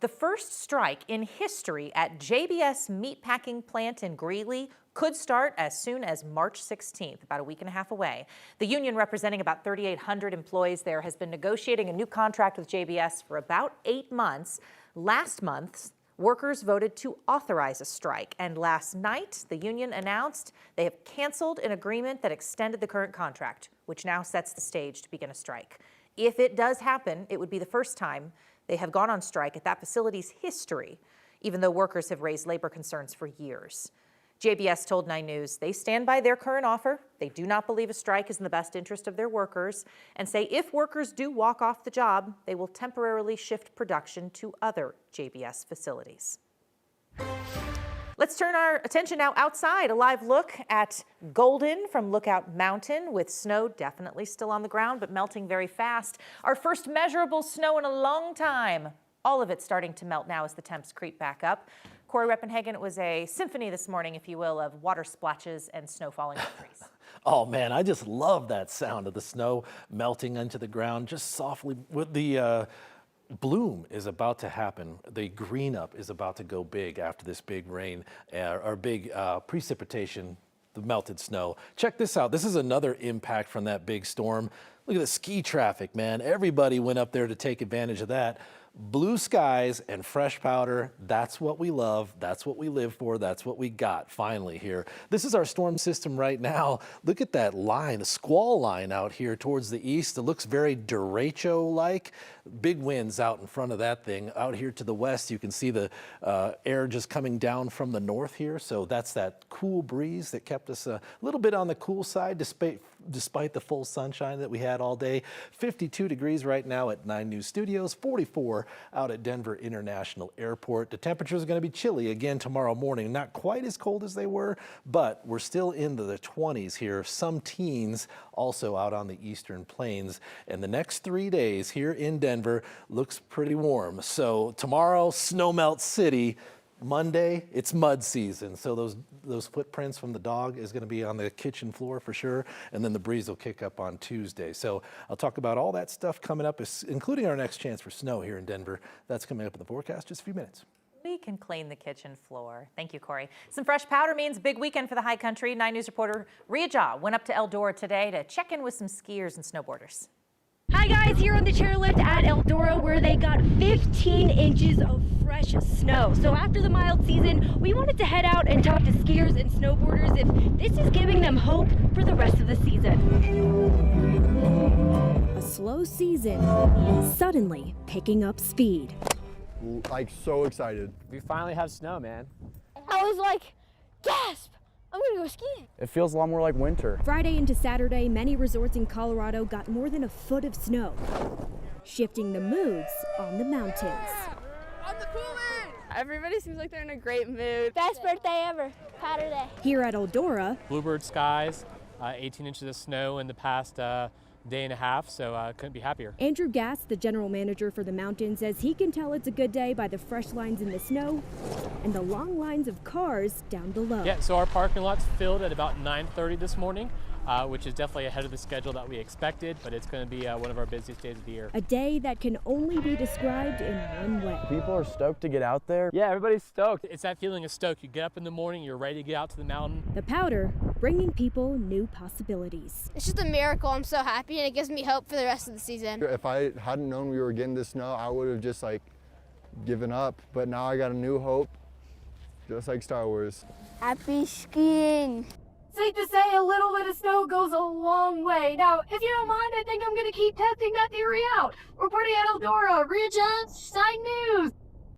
The first strike in history at JBS meatpacking plant in Greeley could start as soon as March 16th, about a week and a half away. The union representing about 3,800 employees there has been negotiating a new contract with JBS for about 8 months. Last month, workers voted to authorize a strike, and last night the union announced they have canceled an agreement that extended the current contract, which now sets the stage to begin a strike. If it does happen, it would be the first time they have gone on strike at that facility's history, even though workers have raised labor concerns for years. JBS told 9 News they stand by their current offer. They do not believe a strike is in the best interest of their workers, and say if workers do walk off the job, they will temporarily shift production to other JBS facilities. Let's turn our attention now outside. A live look at Golden from Lookout Mountain, with snow definitely still on the ground, but melting very fast. Our first measurable snow in a long time. All of it starting to melt now as the temps creep back up. Corey Reppenhagen, it was a symphony this morning, if you will, of water splashes and snow falling on trees. Oh man, I just love that sound of the snow melting into the ground just softly. With the bloom is about to happen. The green up is about to go big after this big rain or big precipitation, the melted snow. Check this out. This is another impact from that big storm. Look at the ski traffic, man. Everybody went up there to take advantage of that. Blue skies and fresh powder, that's what we love, that's what we live for, that's what we got finally here. This is our storm system right now. Look at that line, the squall line out here towards the east. It looks very derecho-like. Big winds out in front of that thing. Out here to the west, you can see the air just coming down from the north here. So that's that cool breeze that kept us a little bit on the cool side despite the full sunshine that we had all day. 52 degrees right now at 9 News Studios, 44 out at Denver International Airport. The temperatures are going to be chilly again tomorrow morning. Not quite as cold as they were, but we're still into the 20s here. Some teens also out on the eastern plains. And the next 3 days here in Denver looks pretty warm. So tomorrow, Snowmelt City. Monday, it's mud season, so those footprints from the dog is going to be on the kitchen floor for sure, and then the breeze will kick up on Tuesday. So I'll talk about all that stuff coming up, including our next chance for snow here in Denver. That's coming up in the forecast just a few minutes. We can clean the kitchen floor. Thank you, Corey. Some fresh powder means big weekend for the high country. 9 News reporter Rhea Jha went up to Eldora today to check in with some skiers and snowboarders. Hi guys, here on the chairlift at Eldora, where they got 15 inches of fresh snow. So after the mild season, we wanted to head out and talk to skiers and snowboarders if this is giving them hope for the rest of the season. A slow season, suddenly picking up speed. Like, so excited. We finally have snow, man. I was like, gasp! I'm gonna go skiing. It feels a lot more like winter. Friday into Saturday, many resorts in Colorado got more than a foot of snow, shifting the moods on the mountains. I'm the coolest! Everybody seems like they're in a great mood. Best birthday ever, powder day. Here at Eldora, Bluebird skies, 18 inches of snow in the past day and a half, so couldn't be happier. Andrew Gass, the general manager for the mountain, says he can tell it's a good day by the fresh lines in the snow and the long lines of cars down below. Yeah, so our parking lot's filled at about 9:30 this morning, which is definitely ahead of the schedule that we expected, but it's going to be one of our busiest days of the year. A day that can only be described in one way. People are stoked to get out there. Yeah, everybody's stoked. It's that feeling of stoke. You get up in the morning, you're ready to get out to the mountain. The powder bringing people new possibilities. It's just a miracle. I'm so happy, and it gives me hope for the rest of the season. If I hadn't known we were getting this snow, I would have just like given up. But now I got a new hope, just like Star Wars. Happy skiing. Safe to say a little bit of snow goes a long way. Now, if you don't mind, I think I'm going to keep testing that theory out. Reporting at Eldora, Rhea Jha, 9 News.